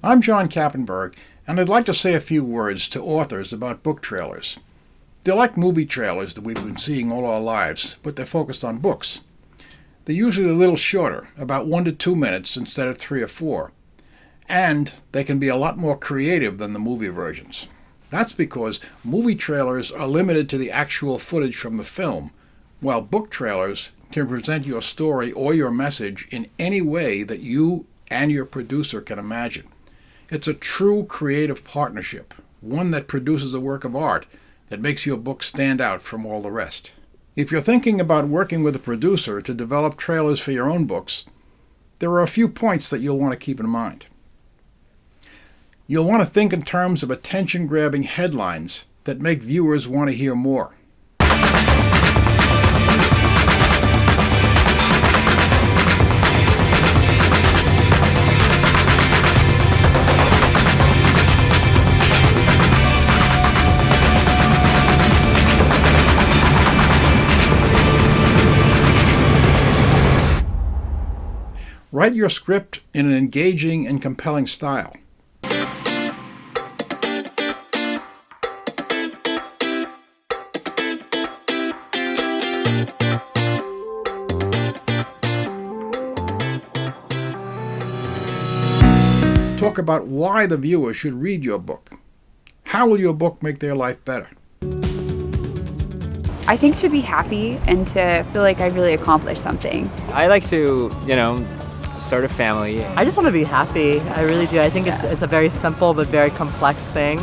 I'm John Kappenberg, and I'd like to say a few words to authors about book trailers. They're like movie trailers that we've been seeing all our lives, but they're focused on books. They're usually a little shorter, about 1 to 2 minutes instead of 3 or 4. And they can be a lot more creative than the movie versions. That's because movie trailers are limited to the actual footage from the film, while book trailers can present your story or your message in any way that you and your producer can imagine. It's a true creative partnership, one that produces a work of art that makes your book stand out from all the rest. If you're thinking about working with a producer to develop trailers for your own books, there are a few points that you'll want to keep in mind. You'll want to think in terms of attention-grabbing headlines that make viewers want to hear more. Write your script in an engaging and compelling style. Talk about why the viewer should read your book. How will your book make their life better? I think to be happy and to feel like I really accomplished something. I like to, start a family. I just want to be happy. I really do. I think it's a very simple but very complex thing.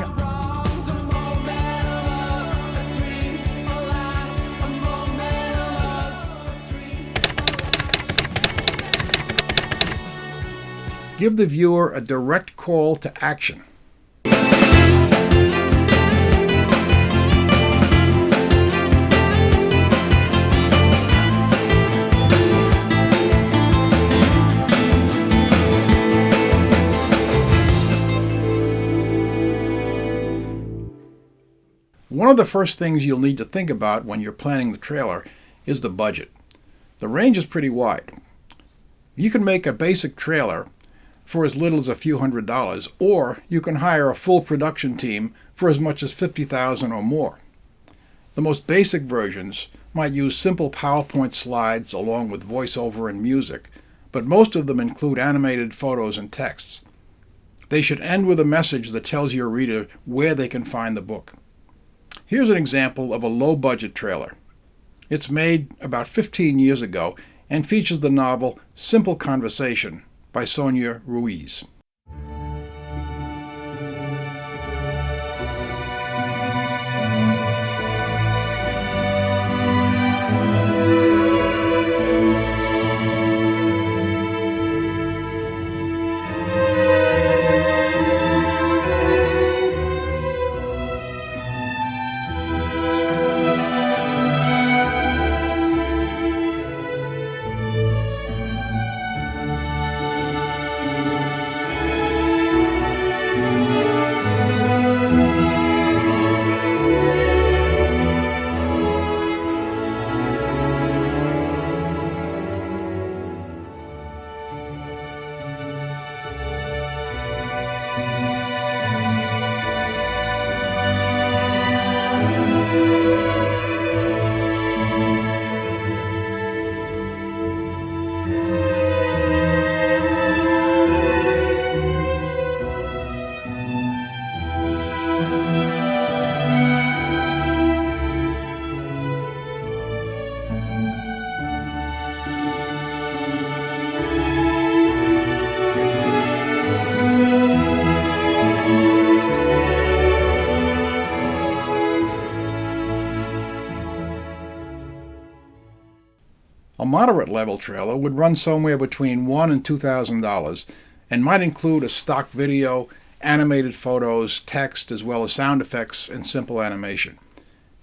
Give the viewer a direct call to action. One of the first things you'll need to think about when you're planning the trailer is the budget. The range is pretty wide. You can make a basic trailer for as little as a few $100s, or you can hire a full production team for as much as $50,000 or more. The most basic versions might use simple PowerPoint slides along with voiceover and music, but most of them include animated photos and texts. They should end with a message that tells your reader where they can find the book. Here's an example of a low-budget trailer. It's made about 15 years ago and features the novel Simple Conversation by Sonia Ruiz. A moderate-level trailer would run somewhere between $1,000 and $2,000 and might include a stock video, animated photos, text, as well as sound effects and simple animation.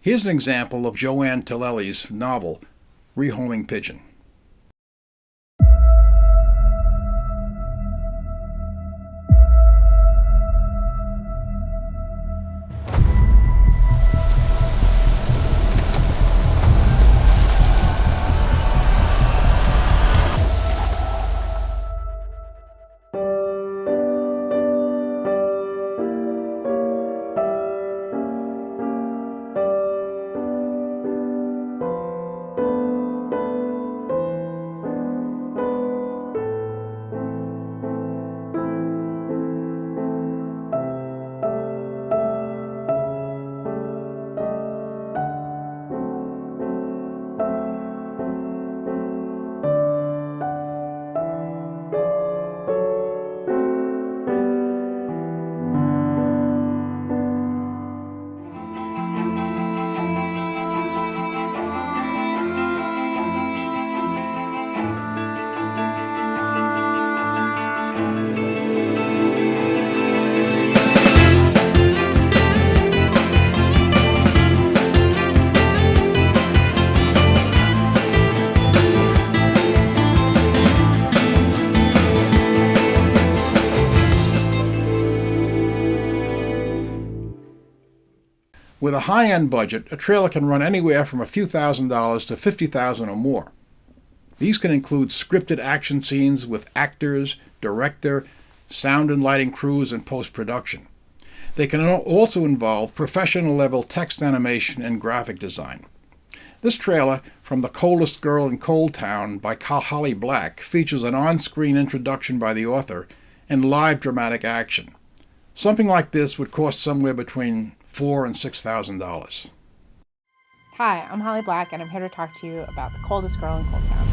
Here's an example of Joanne Tillelli's novel, Rehoming Pigeon. With a high-end budget, a trailer can run anywhere from a few $1,000s to $50,000 or more. These can include scripted action scenes with actors, director, sound and lighting crews, and post-production. They can also involve professional-level text animation and graphic design. This trailer, From the Coldest Girl in Cold Town by Holly Black, features an on-screen introduction by the author and live dramatic action. Something like this would cost somewhere between $4,000 and $6,000. Hi, I'm Holly Black, and I'm here to talk to you about The Coldest Girl in Cold Town.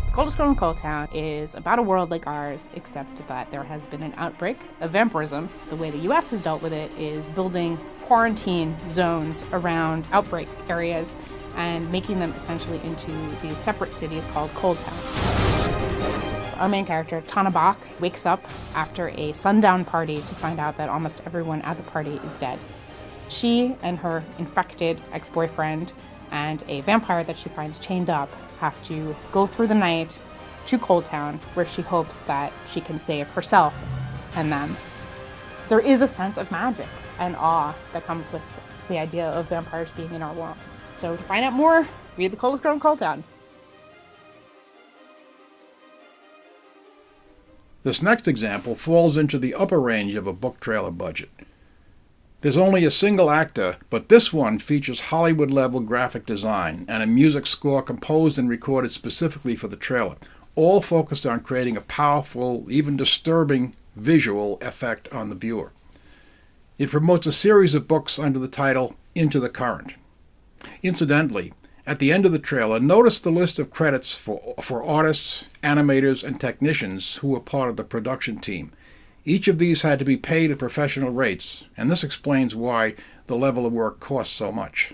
The Coldest Girl in Cold Town is about a world like ours, except that there has been an outbreak of vampirism. The way the U.S. has dealt with it is building quarantine zones around outbreak areas and making them essentially into these separate cities called cold towns. Our main character, Tana Bach, wakes up after a sundown party to find out that almost everyone at the party is dead. She and her infected ex-boyfriend and a vampire that she finds chained up have to go through the night to Cold Town, where she hopes that she can save herself and them. There is a sense of magic and awe that comes with the idea of vampires being in our world. So to find out more, read The Coldest Girl in Cold Town. This next example falls into the upper range of a book trailer budget. There's only a single actor, but this one features Hollywood-level graphic design and a music score composed and recorded specifically for the trailer, all focused on creating a powerful, even disturbing visual effect on the viewer. It promotes a series of books under the title Into the Current. Incidentally, at the end of the trailer, notice the list of credits for artists, animators, and technicians who were part of the production team. Each of these had to be paid at professional rates, and this explains why the level of work costs so much.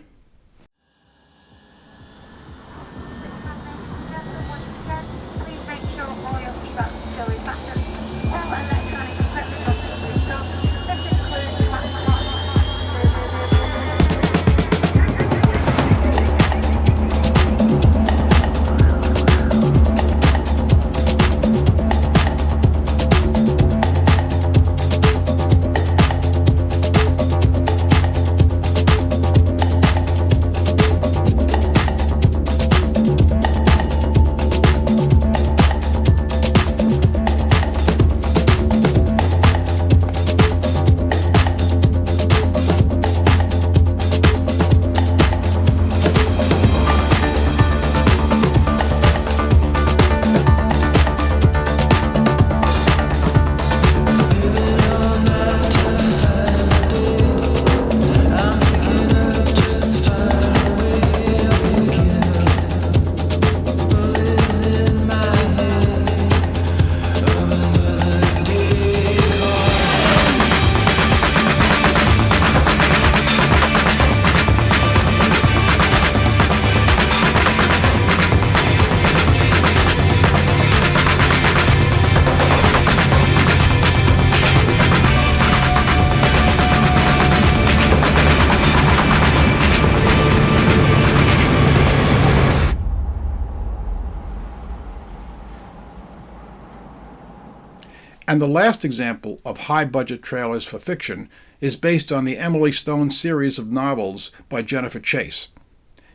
And the last example of high-budget trailers for fiction is based on the Emily Stone series of novels by Jennifer Chase.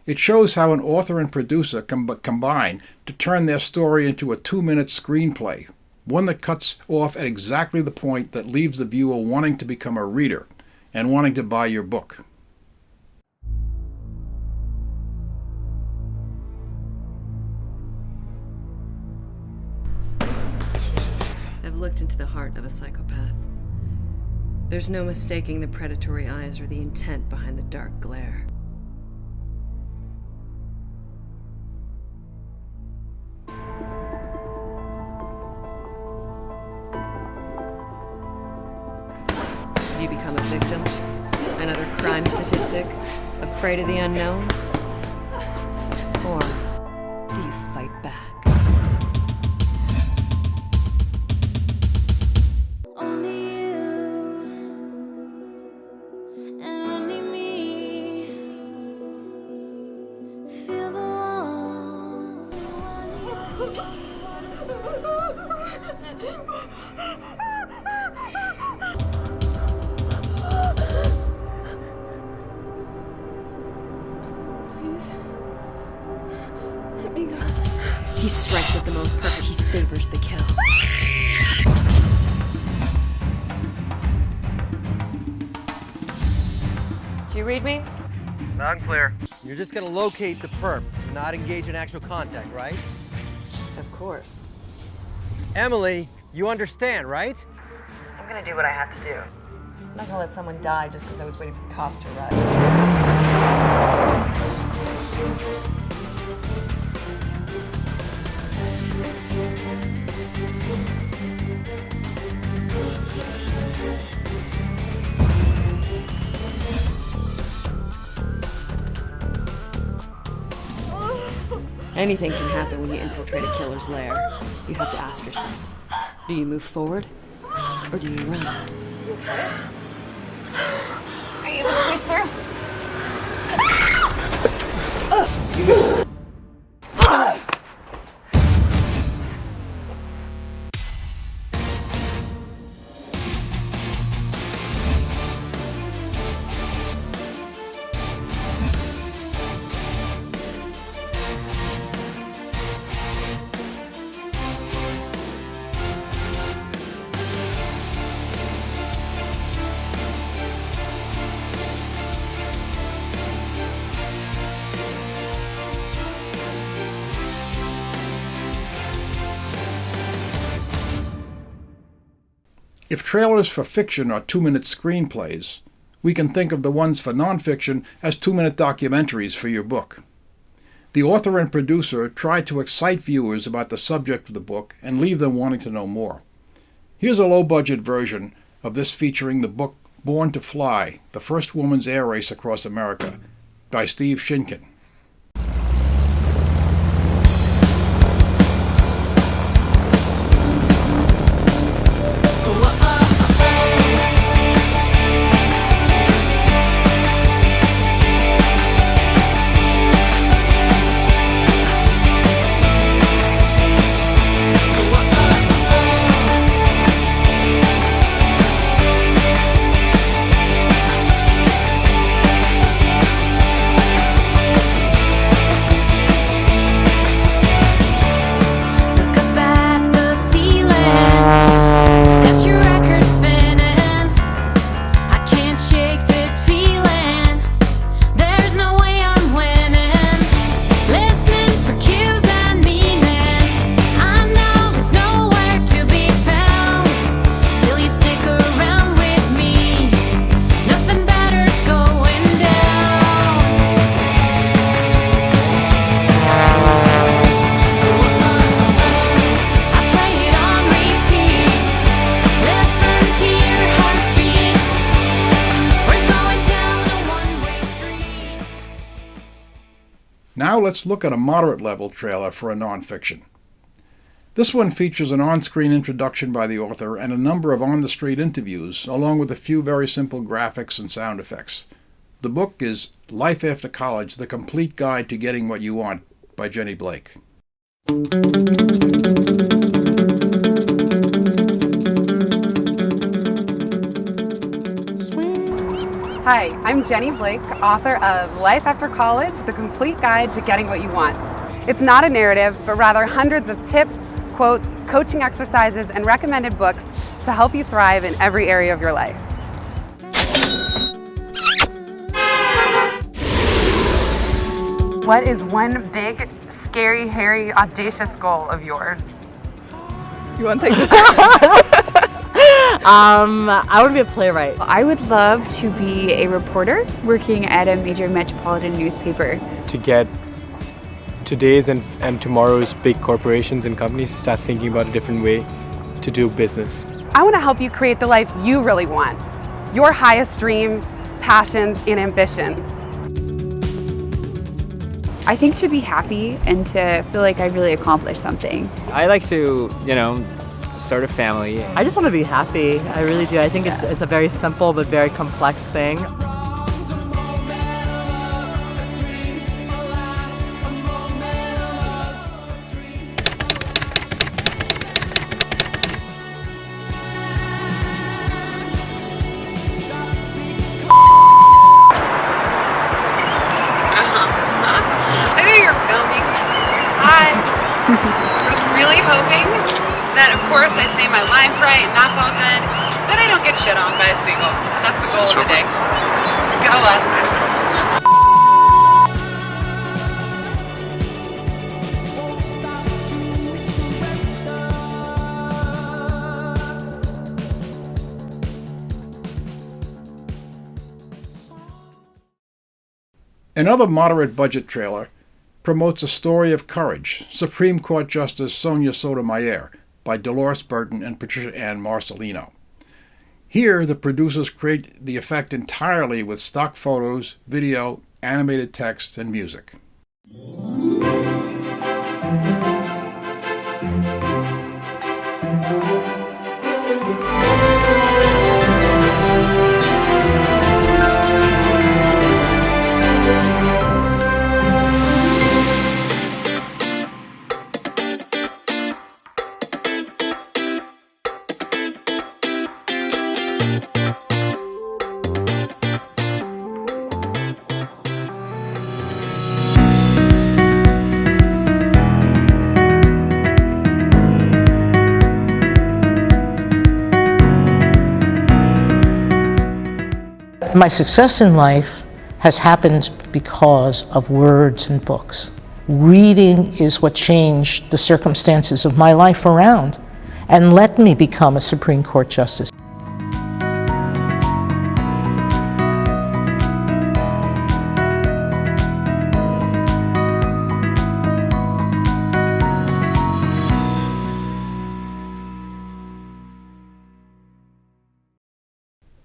It shows how an author and producer combine to turn their story into a 2-minute screenplay, one that cuts off at exactly the point that leaves the viewer wanting to become a reader and wanting to buy your book. I've looked into the heart of a psychopath. There's no mistaking the predatory eyes or the intent behind the dark glare. Do you become a victim? Another crime statistic? Afraid of the unknown? Or do you fight back? He savors the kill. Do you read me? Loud and clear. You're just gonna locate the perp, not engage in actual contact, right? Of course. Emily, you understand, right? I'm gonna do what I have to do. I'm not gonna let someone die just because I was waiting for the cops to arrive. Anything can happen when you infiltrate a killer's lair. You have to ask yourself, do you move forward or do you run? Are you able to squeeze through? If trailers for fiction are 2-minute screenplays, we can think of the ones for nonfiction as 2-minute documentaries for your book. The author and producer try to excite viewers about the subject of the book and leave them wanting to know more. Here's a low-budget version of this featuring the book Born to Fly, the first woman's air race across America, by Steve Shinkin. Now let's look at a moderate-level trailer for a nonfiction. This one features an on-screen introduction by the author and a number of on-the-street interviews, along with a few very simple graphics and sound effects. The book is Life After College, The Complete Guide to Getting What You Want by Jenny Blake. Hi, I'm Jenny Blake, author of Life After College, The Complete Guide to Getting What You Want. It's not a narrative, but rather hundreds of tips, quotes, coaching exercises, and recommended books to help you thrive in every area of your life. What is one big, scary, hairy, audacious goal of yours? You want to take this? I want to be a playwright. I would love to be a reporter working at a major metropolitan newspaper. To get today's and tomorrow's big corporations and companies to start thinking about a different way to do business. I want to help you create the life you really want, your highest dreams, passions, and ambitions. I think to be happy and to feel like I really accomplished something. I like to, start a family. I just want to be happy. I really do. I think it's a very simple but very complex thing. I know you're filming. Hi. I was really hoping hoping that, of course, I say my lines right and that's all good, that I don't get shit on by a seagull. That's the goal of the day. Go us. Another moderate budget trailer promotes a story of courage, Supreme Court Justice Sonia Sotomayor, by Dolores Burton and Patricia Ann Marcelino. Here, the producers create the effect entirely with stock photos, video, animated text, and music. My success in life has happened because of words and books. Reading is what changed the circumstances of my life around and let me become a Supreme Court justice.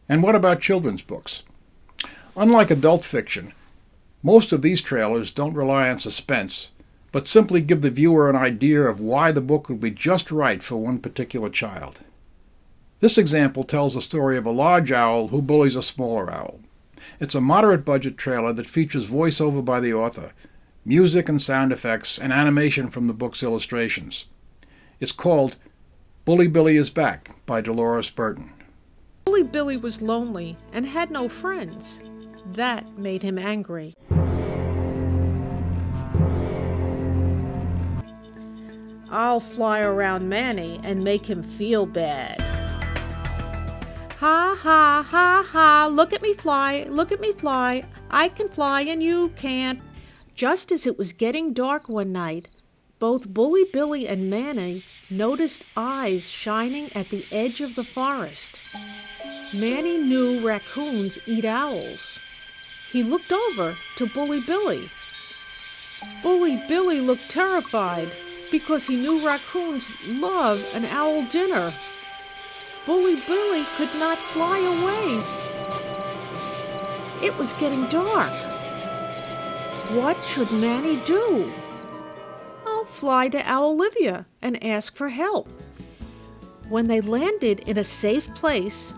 And what about children's books? Unlike adult fiction, most of these trailers don't rely on suspense, but simply give the viewer an idea of why the book would be just right for one particular child. This example tells the story of a large owl who bullies a smaller owl. It's a moderate budget trailer that features voiceover by the author, music and sound effects, and animation from the book's illustrations. It's called Bully Billy is Back by Dolores Burton. Bully Billy was lonely and had no friends. That made him angry. I'll fly around Manny and make him feel bad. Ha ha ha ha, look at me fly, look at me fly. I can fly and you can't. Just as it was getting dark one night, both Bully Billy and Manny noticed eyes shining at the edge of the forest. Manny knew raccoons eat owls. He looked over to Bully Billy. Bully Billy looked terrified because he knew raccoons love an owl dinner. Bully Billy could not fly away. It was getting dark. What should Manny do? I'll fly to Owlivia and ask for help. When they landed in a safe place,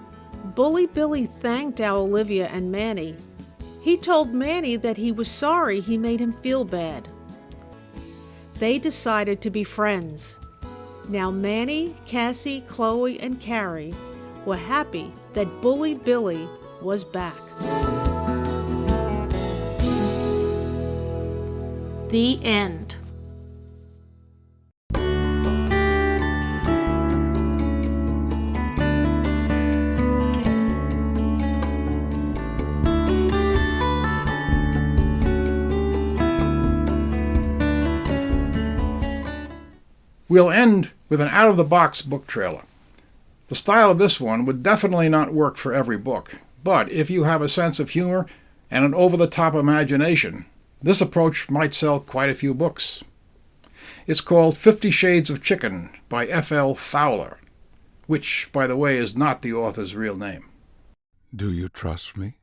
Bully Billy thanked Owlivia and Manny. He told Manny that he was sorry he made him feel bad. They decided to be friends. Now Manny, Cassie, Chloe, and Carrie were happy that Bully Billy was back. The end. We'll end with an out-of-the-box book trailer. The style of this one would definitely not work for every book, but if you have a sense of humor and an over-the-top imagination, this approach might sell quite a few books. It's called 50 Shades of Chicken by F.L. Fowler, which, by the way, is not the author's real name. Do you trust me?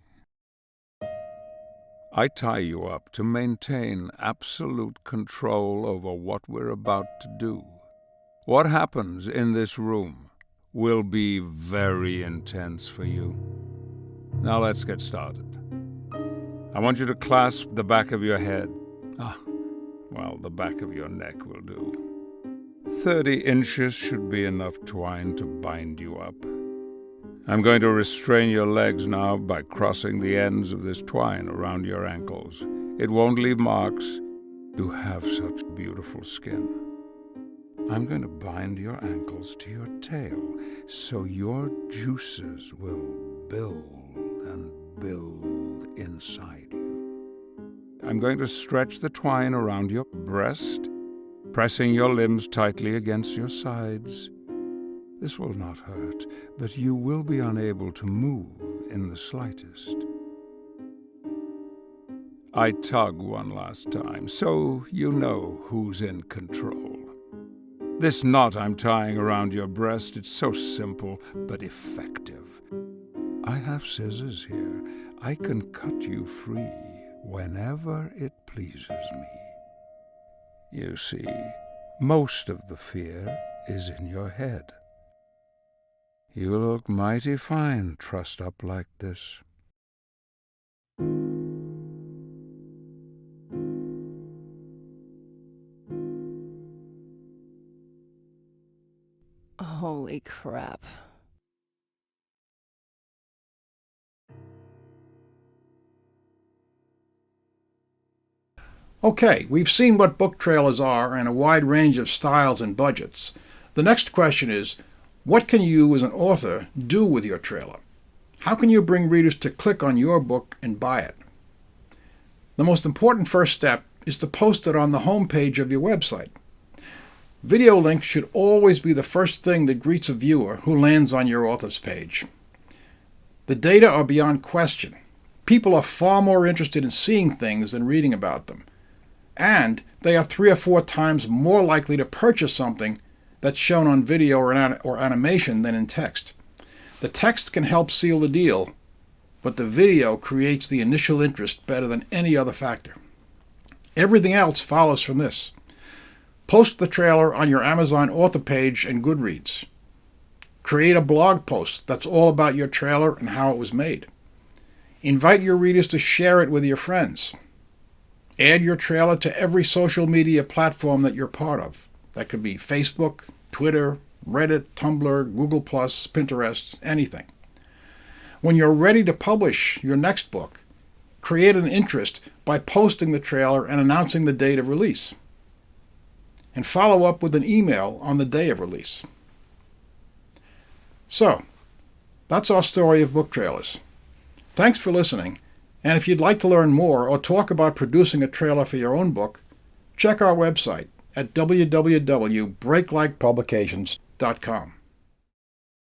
I tie you up to maintain absolute control over what we're about to do. What happens in this room will be very intense for you. Now let's get started. I want you to clasp the back of your head. Well, the back of your neck will do. 30 inches should be enough twine to bind you up. I'm going to restrain your legs now by crossing the ends of this twine around your ankles. It won't leave marks. You have such beautiful skin. I'm going to bind your ankles to your tail so your juices will build and build inside you. I'm going to stretch the twine around your breast, pressing your limbs tightly against your sides. This will not hurt, but you will be unable to move in the slightest. I tug one last time, so you know who's in control. This knot I'm tying around your breast, it's so simple but effective. I have scissors here. I can cut you free whenever it pleases me. You see, most of the fear is in your head. You look mighty fine trussed up like this. Holy crap. Okay, we've seen what book trailers are and a wide range of styles and budgets. The next question is, what can you as an author do with your trailer? How can you bring readers to click on your book and buy it? The most important first step is to post it on the home page of your website. Video links should always be the first thing that greets a viewer who lands on your author's page. The data are beyond question. People are far more interested in seeing things than reading about them. And they are 3 or 4 times more likely to purchase something that's shown on video or animation than in text. The text can help seal the deal, but the video creates the initial interest better than any other factor. Everything else follows from this. Post the trailer on your Amazon author page and Goodreads. Create a blog post that's all about your trailer and how it was made. Invite your readers to share it with your friends. Add your trailer to every social media platform that you're part of. That could be Facebook, Twitter, Reddit, Tumblr, Google+, Pinterest, anything. When you're ready to publish your next book, create an interest by posting the trailer and announcing the date of release. And follow up with an email on the day of release. So, that's our story of book trailers. Thanks for listening, and if you'd like to learn more or talk about producing a trailer for your own book, check our website at www.breaklikepublications.com.